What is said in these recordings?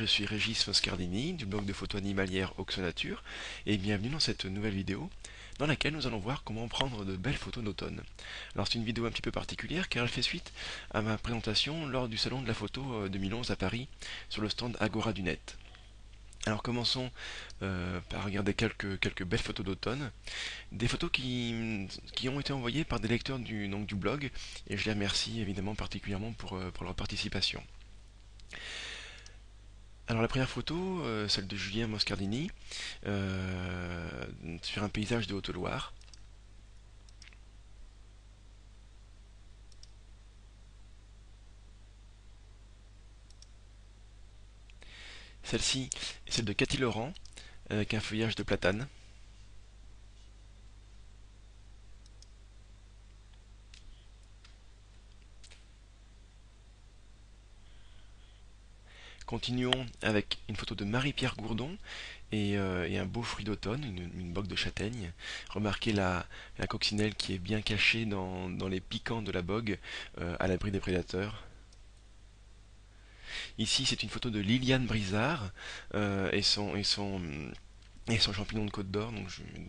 suis Régis Moscardini du blog de photos animalières Oxonature et bienvenue dans cette nouvelle vidéo dans laquelle nous allons voir comment prendre de belles photos d'automne. Alors c'est une vidéo un petit peu particulière car elle fait suite à ma présentation lors du salon de la photo 2011 à Paris sur le stand Agora du Net. Alors commençons par regarder quelques belles photos d'automne, des photos qui ont été envoyées par des lecteurs du blog et je les remercie évidemment particulièrement pour leur participation. Alors la première photo, celle de Julien Moscardini, sur un paysage de Haute-Loire. Celle-ci est celle de Cathy Laurent, avec un feuillage de platane. Continuons avec une photo de Marie-Pierre Gourdon et un beau fruit d'automne, une bogue de châtaigne. Remarquez la coccinelle qui est bien cachée dans les piquants de la bogue, à l'abri des prédateurs. Ici, c'est une photo de Liliane Brizard et son champignon de Côte d'Or,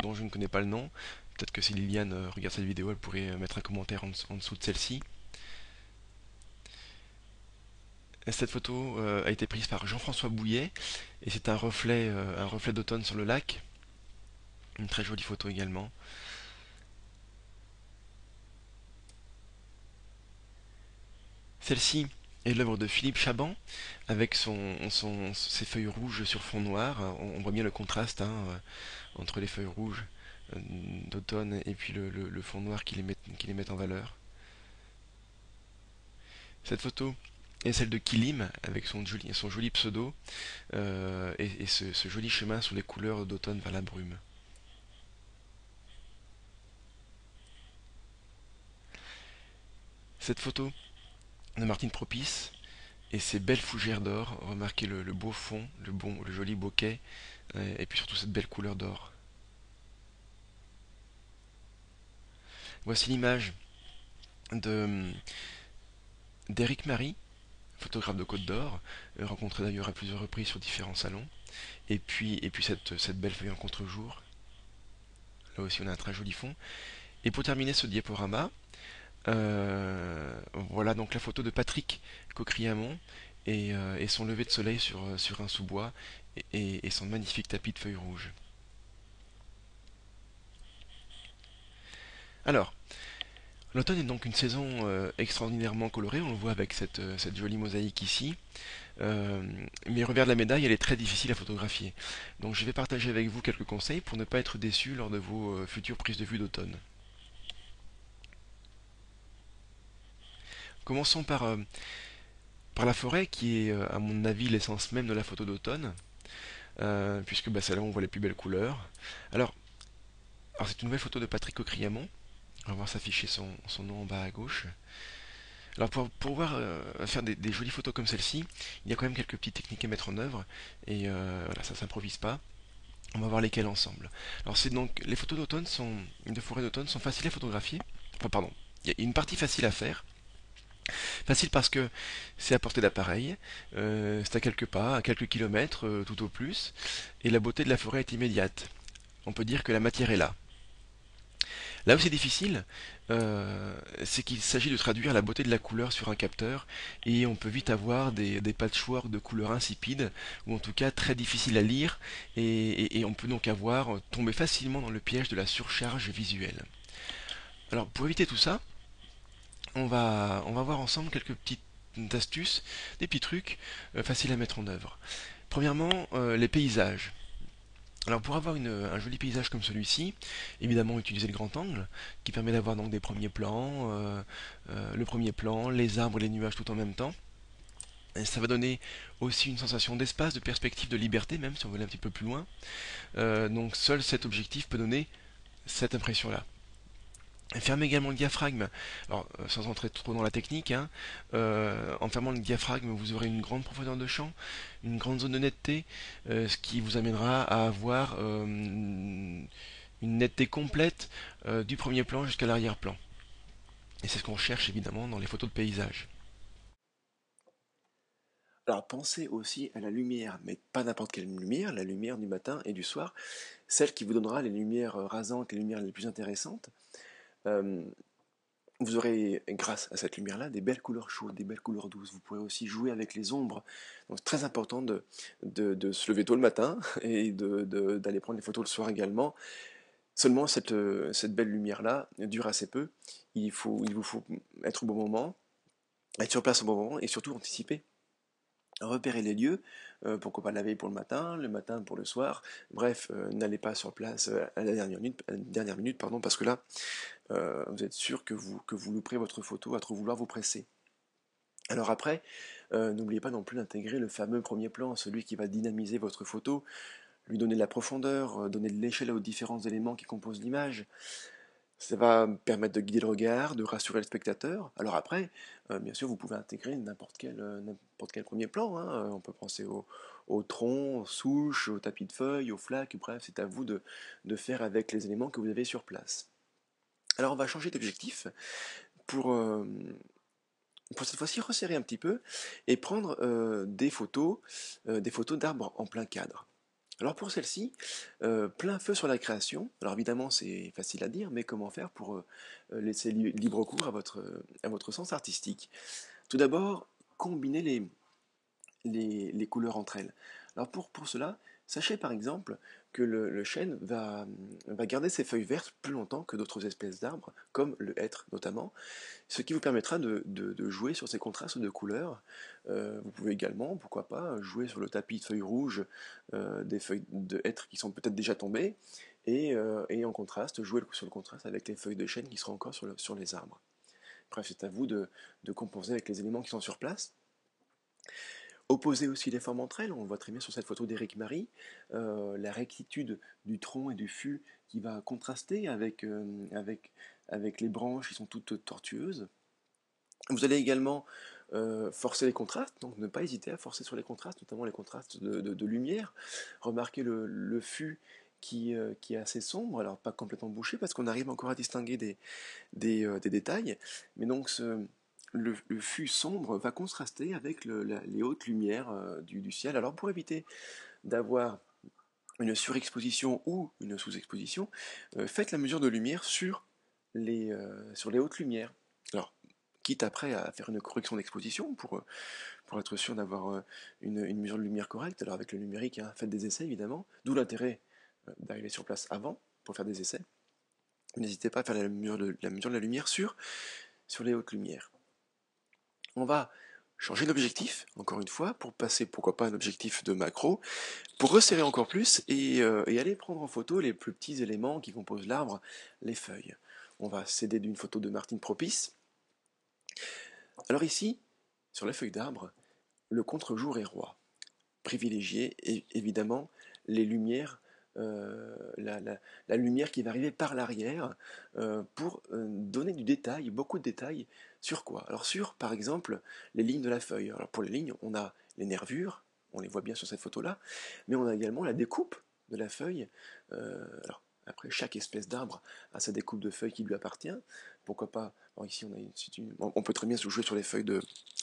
dont je ne connais pas le nom. Peut-être que si Liliane regarde cette vidéo, elle pourrait mettre un commentaire en dessous de celle-ci. Cette photo a été prise par Jean-François Bouillet et c'est un reflet d'automne sur le lac. Une très jolie photo également. Celle-ci est l'œuvre de Philippe Chaban avec ses feuilles rouges sur fond noir. On voit bien le contraste entre les feuilles rouges d'automne et puis le fond noir qui les met en valeur. Cette photo est celle de Kilim avec son joli pseudo et ce joli chemin sous les couleurs d'automne vers la brume. Cette photo de Martine Propice et ses belles fougères d'or, remarquez le beau fond, le joli bokeh et puis surtout cette belle couleur d'or. Voici l'image de d'Éric Marie, photographe de Côte d'Or, rencontré d'ailleurs à plusieurs reprises sur différents salons. Et puis cette belle feuille en contre-jour. Là aussi on a un très joli fond. Et pour terminer ce diaporama, voilà donc la photo de Patrick Cocriamont et son lever de soleil sur un sous-bois et son magnifique tapis de feuilles rouges. Alors, l'automne est donc une saison extraordinairement colorée, on le voit avec cette jolie mosaïque ici. Mais le revers de la médaille, elle est très difficile à photographier. Donc je vais partager avec vous quelques conseils pour ne pas être déçu lors de vos futures prises de vue d'automne. Commençons par la forêt, qui est à mon avis l'essence même de la photo d'automne, puisque c'est là où on voit les plus belles couleurs. Alors, c'est une nouvelle photo de Patrick Cocriamont. On va voir s'afficher son nom en bas à gauche. Alors pour pouvoir faire des jolies photos comme celle-ci, il y a quand même quelques petites techniques à mettre en œuvre, et voilà, ça s'improvise pas. On va voir lesquelles ensemble. Alors c'est donc les photos de forêt d'automne sont faciles à photographier. Enfin pardon, il y a une partie facile à faire. Facile parce que c'est à portée d'appareil, c'est à quelques pas, à quelques kilomètres tout au plus, et la beauté de la forêt est immédiate. On peut dire que la matière est là. Là où c'est difficile, c'est qu'il s'agit de traduire la beauté de la couleur sur un capteur, et on peut vite avoir des patchworks de couleurs insipides, ou en tout cas très difficiles à lire, et on peut donc tomber facilement dans le piège de la surcharge visuelle. Alors pour éviter tout ça, on va voir ensemble quelques petites astuces, des petits trucs faciles à mettre en œuvre. Premièrement, les paysages. Alors pour avoir un joli paysage comme celui-ci, évidemment utiliser le grand angle, qui permet d'avoir donc des premiers plans, le premier plan, les arbres et les nuages tout en même temps. Et ça va donner aussi une sensation d'espace, de perspective, de liberté, même si on veut aller un petit peu plus loin. Donc seul cet objectif peut donner cette impression-là. Fermez également le diaphragme. Alors, sans entrer trop dans la technique, en fermant le diaphragme, vous aurez une grande profondeur de champ, une grande zone de netteté, ce qui vous amènera à avoir une netteté complète du premier plan jusqu'à l'arrière-plan. Et c'est ce qu'on cherche évidemment dans les photos de paysage. Alors pensez aussi à la lumière, mais pas n'importe quelle lumière, la lumière du matin et du soir, celle qui vous donnera les lumières rasantes, les lumières les plus intéressantes. Euh, Vous aurez, grâce à cette lumière-là, des belles couleurs chaudes, des belles couleurs douces. Vous pourrez aussi jouer avec les ombres. Donc c'est très important de se lever tôt le matin et d'aller prendre les photos le soir également. Seulement, cette belle lumière-là dure assez peu. Il vous faut être au bon moment, être sur place au bon moment et surtout anticiper. Repérer les lieux, pourquoi pas la veille pour le matin pour le soir. Bref, n'allez pas sur place à la dernière minute, pardon, parce que là, vous êtes sûr que vous louperez votre photo à trop vouloir vous presser. Alors après, n'oubliez pas non plus d'intégrer le fameux premier plan, celui qui va dynamiser votre photo, lui donner de la profondeur, donner de l'échelle aux différents éléments qui composent l'image. Ça va permettre de guider le regard, de rassurer le spectateur. Alors après, bien sûr, vous pouvez intégrer n'importe quel premier plan, hein. On peut penser au tronc, aux souches, au tapis de feuilles, aux flaques, bref, c'est à vous de faire avec les éléments que vous avez sur place. Alors on va changer d'objectif pour, pour cette fois-ci resserrer un petit peu et prendre des photos d'arbres en plein cadre. Alors pour celle-ci, plein feu sur la création. Alors évidemment c'est facile à dire, mais comment faire pour laisser libre cours à votre sens artistique? Tout d'abord, combiner les couleurs entre elles. Alors pour cela, sachez par exemple que le chêne va garder ses feuilles vertes plus longtemps que d'autres espèces d'arbres, comme le hêtre notamment, ce qui vous permettra de jouer sur ces contrastes de couleurs. Vous pouvez également, pourquoi pas, jouer sur le tapis de feuilles rouges des feuilles de hêtre qui sont peut-être déjà tombées, et en contraste, jouer sur le contraste avec les feuilles de chêne qui seront encore sur les arbres. Bref, c'est à vous de composer avec les éléments qui sont sur place. Opposer aussi les formes entre elles, on le voit très bien sur cette photo d'Éric Marie, la rectitude du tronc et du fût qui va contraster avec les branches qui sont toutes tortueuses. Vous allez également forcer les contrastes, donc ne pas hésiter à forcer sur les contrastes, notamment les contrastes de lumière. Remarquez le fût qui est assez sombre, alors pas complètement bouché parce qu'on arrive encore à distinguer des détails, mais donc le fût sombre va contraster avec les hautes lumières du ciel. Alors pour éviter d'avoir une surexposition ou une sous-exposition, faites la mesure de lumière sur les hautes lumières. Alors, quitte après à faire une correction d'exposition pour être sûr d'avoir une mesure de lumière correcte, alors avec le numérique, hein, faites des essais évidemment, d'où l'intérêt d'arriver sur place avant pour faire des essais. N'hésitez pas à faire la mesure de la lumière sur les hautes lumières. On va changer d'objectif, encore une fois, pour passer, pourquoi pas, un objectif de macro, pour resserrer encore plus et aller prendre en photo les plus petits éléments qui composent l'arbre, les feuilles. On va s'aider d'une photo de Martine Propice. Alors ici, sur les feuilles d'arbre, le contre-jour est roi. Privilégier évidemment les lumières, la lumière qui va arriver par l'arrière pour donner du détail, beaucoup de détails sur quoi? Alors sur, par exemple, les lignes de la feuille. Alors pour les lignes, on a les nervures, on les voit bien sur cette photo-là, mais on a également la découpe de la feuille. Alors après, chaque espèce d'arbre a sa découpe de feuilles qui lui appartient. Pourquoi pas? Bon, ici, on peut très bien se jouer sur les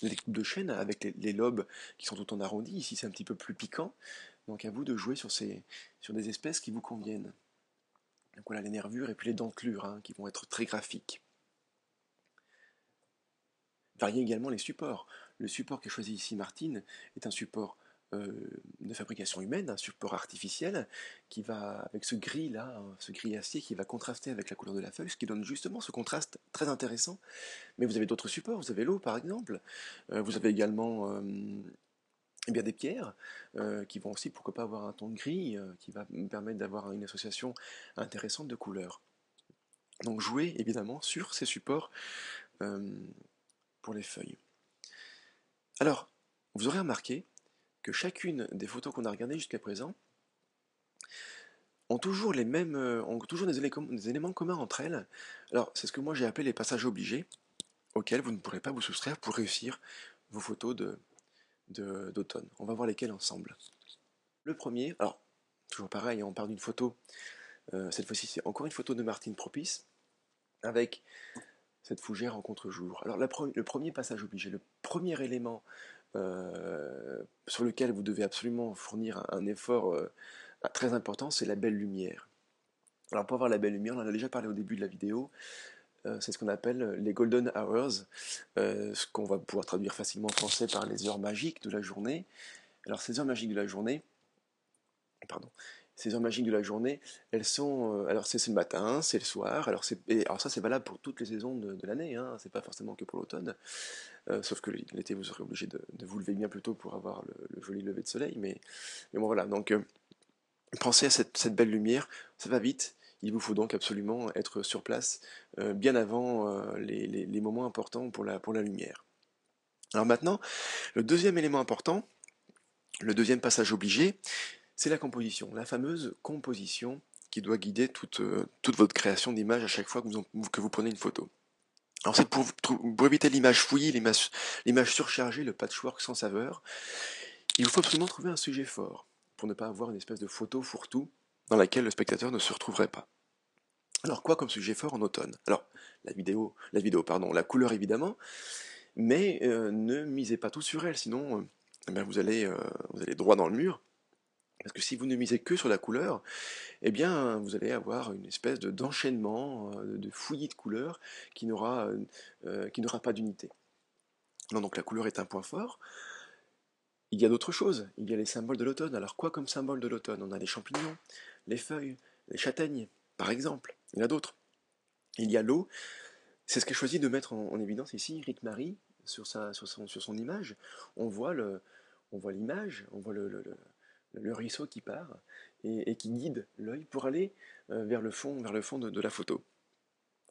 découpes de chêne avec les lobes qui sont tout en arrondi. Ici, c'est un petit peu plus piquant. Donc à vous de jouer sur des espèces qui vous conviennent. Donc voilà les nervures et puis les dentelures hein, qui vont être très graphiques. Variez également les supports. Le support qu'a choisi ici Martine est un support de fabrication humaine, un support artificiel qui va avec ce gris là, hein, ce gris acier qui va contraster avec la couleur de la feuille, ce qui donne justement ce contraste très intéressant. Mais vous avez d'autres supports, vous avez l'eau par exemple, vous avez également eh bien, des pierres qui vont aussi, pourquoi pas, avoir un ton de gris qui va me permettre d'avoir une association intéressante de couleurs. Donc jouer évidemment sur ces supports euh, pour les feuilles. Alors, vous aurez remarqué que chacune des photos qu'on a regardées jusqu'à présent ont toujours ont toujours des éléments communs entre elles. Alors, c'est ce que moi j'ai appelé les passages obligés, auxquels vous ne pourrez pas vous soustraire pour réussir vos photos d'automne. On va voir lesquels ensemble. Le premier, alors, toujours pareil, on part d'une photo. Cette fois-ci, c'est encore une photo de Martine Propice, avec cette fougère en contre-jour. Alors le premier passage obligé, le premier élément sur lequel vous devez absolument fournir un effort très important, c'est la belle lumière. Alors pour avoir la belle lumière, on en a déjà parlé au début de la vidéo, c'est ce qu'on appelle les golden hours, ce qu'on va pouvoir traduire facilement en français par les heures magiques de la journée. Alors ces heures magiques de la journée, pardon, ces heures magiques de la journée, elles sont, alors c'est le matin, c'est le soir, alors ça c'est valable pour toutes les saisons de l'année, hein, c'est pas forcément que pour l'automne, sauf que l'été vous serez obligé de vous lever bien plus tôt pour avoir le joli lever de soleil, mais bon voilà, donc pensez à cette belle lumière, ça va vite, il vous faut donc absolument être sur place bien avant les moments importants pour la lumière. Alors maintenant, le deuxième élément important, le deuxième passage obligé, c'est la composition, la fameuse composition qui doit guider toute votre création d'image à chaque fois que vous prenez une photo. Alors c'est pour éviter l'image fouillie, l'image surchargée, le patchwork sans saveur, il vous faut absolument trouver un sujet fort, pour ne pas avoir une espèce de photo fourre-tout dans laquelle le spectateur ne se retrouverait pas. Alors quoi comme sujet fort en automne? Alors la couleur évidemment, mais ne misez pas tout sur elle, sinon eh bien, vous allez droit dans le mur. Parce que si vous ne misez que sur la couleur, eh bien, vous allez avoir une espèce d'enchaînement, de fouillis de couleurs qui n'aura pas d'unité. Non, donc la couleur est un point fort. Il y a d'autres choses. Il y a les symboles de l'automne. Alors quoi comme symbole de l'automne? On a les champignons, les feuilles, les châtaignes, par exemple. Il y en a d'autres. Il y a l'eau. C'est ce qu'a choisi de mettre en évidence ici Rick Marie sur son image. On voit l'image, on voit le ruisseau qui part et qui guide l'œil pour aller vers le fond de la photo.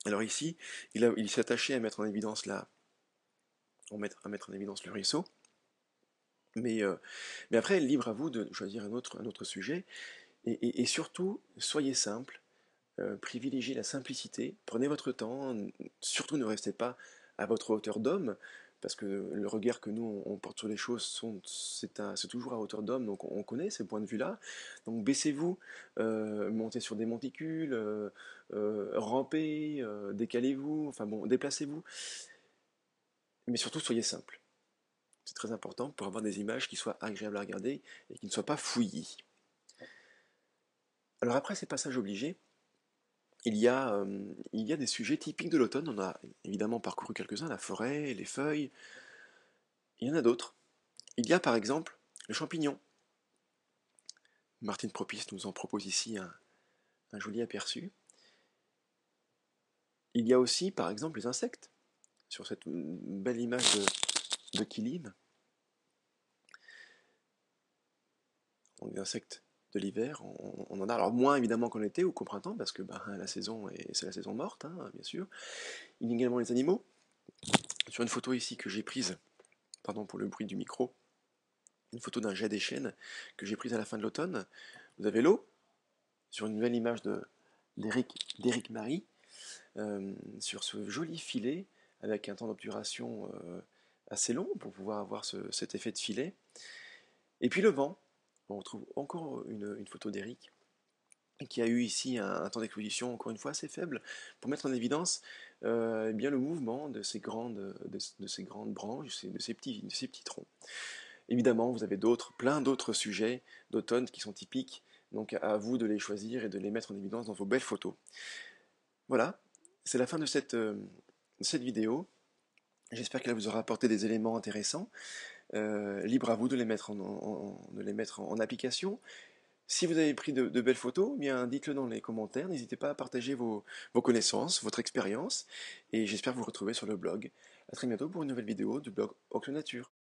Alors ici, il s'est attaché à mettre en évidence à mettre en évidence le ruisseau, mais après, libre à vous de choisir un autre sujet, et surtout, soyez simple, privilégiez la simplicité, prenez votre temps, surtout ne restez pas à votre hauteur d'homme, parce que le regard que nous on porte sur les choses, c'est toujours à hauteur d'homme, donc on connaît ces points de vue-là. Donc baissez-vous, montez sur des monticules, rampez, décalez-vous, enfin bon, déplacez-vous, mais surtout soyez simple. C'est très important pour avoir des images qui soient agréables à regarder et qui ne soient pas fouillis. Alors après ces passages obligés, il y a des sujets typiques de l'automne. On a évidemment parcouru quelques-uns, la forêt, les feuilles. Il y en a d'autres. Il y a par exemple le champignon. Martine Propice nous en propose ici un joli aperçu. Il y a aussi par exemple les insectes, sur cette belle image de Kilim. Donc des insectes de l'hiver, on en a alors moins évidemment qu'en été ou qu'au printemps, parce que c'est la saison morte, hein, bien sûr. Il y a également les animaux. Sur une photo ici que j'ai prise, pardon pour le bruit du micro, une photo d'un jet des chênes que j'ai prise à la fin de l'automne. Vous avez l'eau, sur une nouvelle image d'Éric Marie, sur ce joli filet, avec un temps d'obturation assez long pour pouvoir avoir cet effet de filet. Et puis le vent, on retrouve encore une photo d'Éric, qui a eu ici un temps d'exposition encore une fois assez faible, pour mettre en évidence eh bien, le mouvement de ces de ces grandes branches, de ces petits troncs. Évidemment, vous avez plein d'autres sujets d'automne qui sont typiques, donc à vous de les choisir et de les mettre en évidence dans vos belles photos. Voilà, c'est la fin de cette vidéo. J'espère qu'elle vous aura apporté des éléments intéressants. Libre à vous de les mettre de les mettre en application. Si vous avez pris de belles photos, eh bien dites-le dans les commentaires. N'hésitez pas à partager vos connaissances, votre expérience. Et j'espère vous retrouver sur le blog. A très bientôt pour une nouvelle vidéo du blog Octo Nature.